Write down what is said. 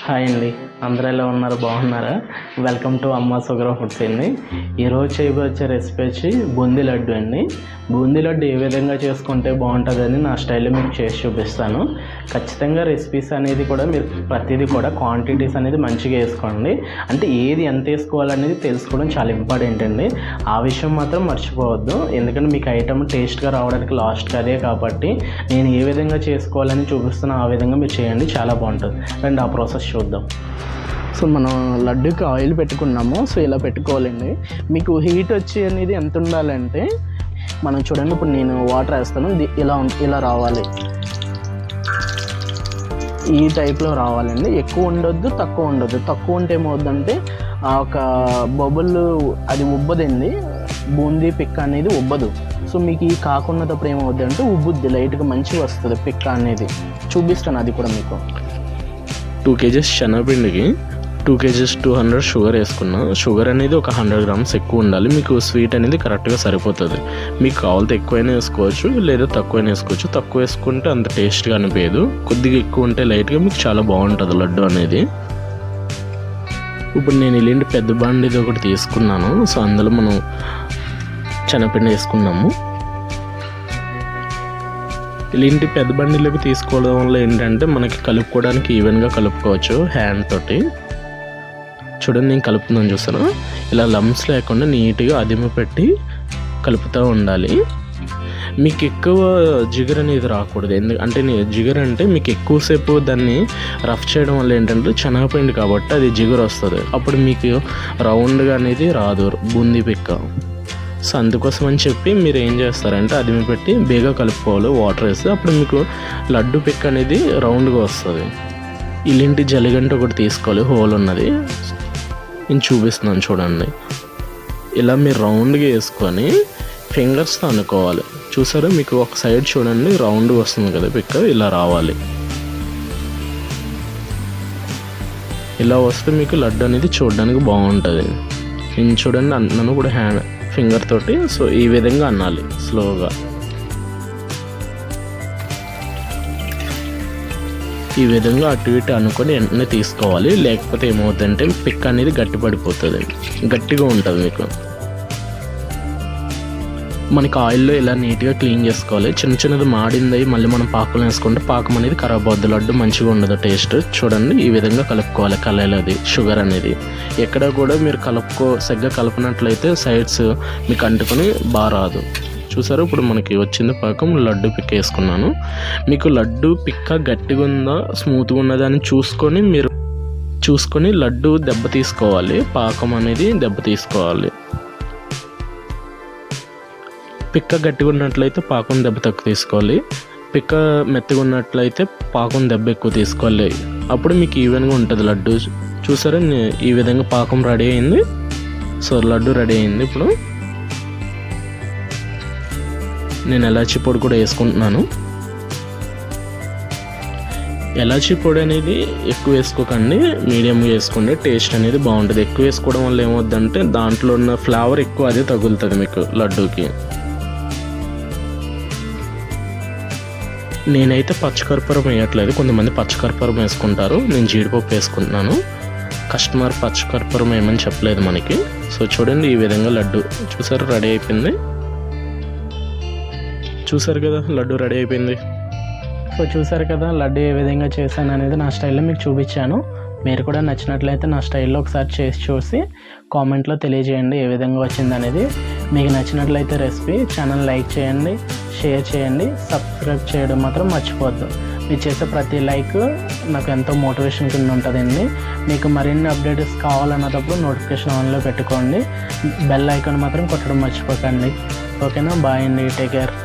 Hi అండి, అందరూ ఎలా ఉన్నారు? బాగున్నారా? వెల్కమ్ టు అమ్మ షుగర్ ఫుడ్స్ అండి. ఈరోజు చేయబోయే రెసిపీ వచ్చి బూందీ లడ్డు అండి. బూందీ లడ్డు ఏ విధంగా చేసుకుంటే బాగుంటుందని నా స్టైల్లో మీకు చేసి చూపిస్తాను. ఖచ్చితంగా రెసిపీస్ అనేది కూడా మీరు ప్రతిదీ కూడా క్వాంటిటీస్ అనేది మంచిగా వేసుకోండి. అంటే ఏది ఎంత వేసుకోవాలనేది తెలుసుకోవడం చాలా ఇంపార్టెంట్ అండి. ఆ విషయం మాత్రం మర్చిపోవద్దు, ఎందుకంటే మీకు ఐటమ్ టేస్ట్గా రావడానికి లాస్ట్గా అదే కాబట్టి నేను ఏ విధంగా చేసుకోవాలని చూపిస్తున్నా ఆ విధంగా మీరు చేయండి, చాలా బాగుంటుంది. రండి ఆ ప్రాసెస్ చూద్దాం. సో మనం లడ్డుకి ఆయిల్ పెట్టుకున్నాము. సో ఇలా పెట్టుకోవాలండి. మీకు హీట్ వచ్చి అనేది ఎంత ఉండాలంటే మనం చూడండి, ఇప్పుడు నేను వాటర్ వేస్తాను, ఇలా రావాలి, ఈ టైప్లో రావాలండి. ఎక్కువ ఉండొద్దు, తక్కువ ఉండొద్దు. తక్కువ ఉంటే ఏమవుద్దంటే ఒక బబుల్ అది ఉబ్బదండి, బూందీ పిక్క అనేది ఉబ్బదు. సో మీకు ఈ కాకున్నప్పుడు ఏమవుద్ది అంటే ఉబ్బుద్ది, లైట్గా మంచిగా వస్తుంది పిక్క అనేది. చూపిస్తాను అది కూడా మీకు. 2 kgs శనగపిండికి 2 kgs 200 షుగర్ వేసుకున్నా. షుగర్ అనేది ఒక 100 grams ఎక్కువ ఉండాలి. మీకు స్వీట్ అనేది కరెక్ట్గా సరిపోతుంది. మీకు కావాలితే ఎక్కువైనా వేసుకోవచ్చు, లేదా తక్కువైనా వేసుకోవచ్చు. తక్కువ వేసుకుంటే అంత టేస్ట్గా అనిపించదు. కొద్దిగా ఎక్కువ ఉంటే లైట్గా మీకు చాలా బాగుంటుంది లడ్డు అనేది. ఇప్పుడు నేను ఇలాంటి పెద్ద బండిది ఒకటి తీసుకున్నాను. సో అందులో మనం శనగపిండి వేసుకున్నాము. ఇలాంటి పెద్ద బండిలోకి తీసుకోవడం వల్ల ఏంటంటే మనకి కలుపుకోవడానికి ఈవెన్గా కలుపుకోవచ్చు హ్యాండ్ తోటి. చూడండి, నేను కలుపుతున్నాను, చూస్తాను. ఇలా లమ్స్ లేకుండా నీట్గా అదిమి పెట్టి కలుపుతూ ఉండాలి. మీకు ఎక్కువ జిగర్ అనేది రాకూడదు. ఎందుకంటే జిగర్ అంటే మీకు ఎక్కువసేపు దాన్ని రఫ్ చేయడం వల్ల ఏంటంటే శనగపిండి కాబట్టి అది జిగర్ వస్తుంది. అప్పుడు మీకు రౌండ్గా అనేది రాదు బూందీ పిక్క. సో అందుకోసం అని చెప్పి మీరు ఏం చేస్తారంటే అదిమి పెట్టి బేగా కలుపుకోవాలి వాటర్ వేస్తే. అప్పుడు మీకు లడ్డు పిక్ అనేది రౌండ్గా వస్తుంది. ఇలాంటి జలిగంట ఒకటి తీసుకోవాలి, హోల్ ఉన్నది. నేను చూపిస్తున్నాను చూడండి. ఇలా మీరు రౌండ్గా వేసుకొని ఫింగర్స్తో అనుకోవాలి. చూసారా, మీకు ఒక సైడ్ చూడండి రౌండ్గా వస్తుంది కదా పిక్, ఇలా రావాలి. ఇలా వస్తే మీకు లడ్డు అనేది చూడడానికి బాగుంటుంది. నేను చూడండి నన్ను కూడా ఫింగర్ తోటి. సో ఈ విధంగా అనాలి స్లోగా. ఈ విధంగా అటు ఇటు అనుకొని వెంటనే తీసుకోవాలి. లేకపోతే ఏమవుతుందంటే పిక్ అనేది గట్టి పడిపోతుంది, గట్టిగా ఉంటుంది. మీకు మనకి ఆయిల్లో ఇలా నీట్గా క్లీన్ చేసుకోవాలి. చిన్న చిన్నది మాడింది మళ్ళీ మనం పాకంలో వేసుకుంటే పాకం అనేది ఖరాబ్ అవుద్ది, లడ్డు మంచిగా ఉండదు టేస్ట్. చూడండి, ఈ విధంగా కలుపుకోవాలి కలైలది షుగర్ అనేది. ఎక్కడ కూడా మీరు సరిగ్గా కలపనట్లయితే సైడ్స్ మీకు అంటుకొని బాగా రాదు. చూసారు, ఇప్పుడు మనకి వచ్చింది పాకం. లడ్డు పిక్క వేసుకున్నాను. మీకు లడ్డు పిక్క గట్టిగా ఉందా స్మూత్గా ఉన్నదా అని చూసుకొని లడ్డు దెబ్బ తీసుకోవాలి. పాకం అనేది దెబ్బ తీసుకోవాలి. పిక్క గట్టిగా ఉన్నట్లయితే పాకం దెబ్బ తక్కువ తీసుకోవాలి. పిక్క మెత్తగా ఉన్నట్లయితే పాకం దెబ్బ ఎక్కువ తీసుకోవాలి. అప్పుడు మీకు ఈవెన్గా ఉంటుంది లడ్డు. చూసారా, ఈ విధంగా పాకం రెడీ అయింది. సో లడ్డు రెడీ అయింది. ఇప్పుడు నేను ఎలాచీ పొడి కూడా వేసుకుంటున్నాను. ఎలాచీ పొడి అనేది ఎక్కువ వేసుకోకండి, మీడియంగా వేసుకోండి. టేస్ట్ అనేది బాగుంటుంది. ఎక్కువ వేసుకోవడం వల్ల ఏమవుద్దంటే దాంట్లో ఉన్న ఫ్లేవర్ ఎక్కువ అదే తగులుతుంది మీకు లడ్డూకి. నేనైతే పచ్చకర్పూరం వేయట్లేదు, కొంతమంది పచ్చకర్పూరం వేసుకుంటారు. నేను జీడిపప్పు వేసుకుంటున్నాను. కస్టమర్ పచ్చకర్పూరం ఏమని చెప్పలేదు మనకి. సో చూడండి, ఈ విధంగా లడ్డు చూసారు రెడీ అయిపోయింది. చూసారు కదా, లడ్డు రెడీ అయిపోయింది. సో చూసారు కదా లడ్డు ఏ విధంగా చేశాను అనేది నా స్టైల్లో మీకు చూపించాను. మీరు కూడా నచ్చినట్లయితే నా స్టైల్లో ఒకసారి చేసి చూసి కామెంట్లో తెలియజేయండి ఏ విధంగా వచ్చింది అనేది. మీకు నచ్చినట్లయితే రెసిపీ ఛానల్ లైక్ చేయండి, షేర్ చేయండి, సబ్స్క్రైబ్ చేయడం మాత్రం మర్చిపోవద్దు. మీరు చేసే ప్రతి లైక్ నాకు ఎంతో మోటివేషన్ కింద ఉంటుందండి. మీకు మరిన్ని అప్డేట్స్ కావాలన్నప్పుడు నోటిఫికేషన్ ఆన్లో పెట్టుకోండి. బెల్ ఐకాన్ మాత్రం కొట్టడం మర్చిపోకండి. ఓకేనా? బాయ్ అండి, టేక్ కేర్.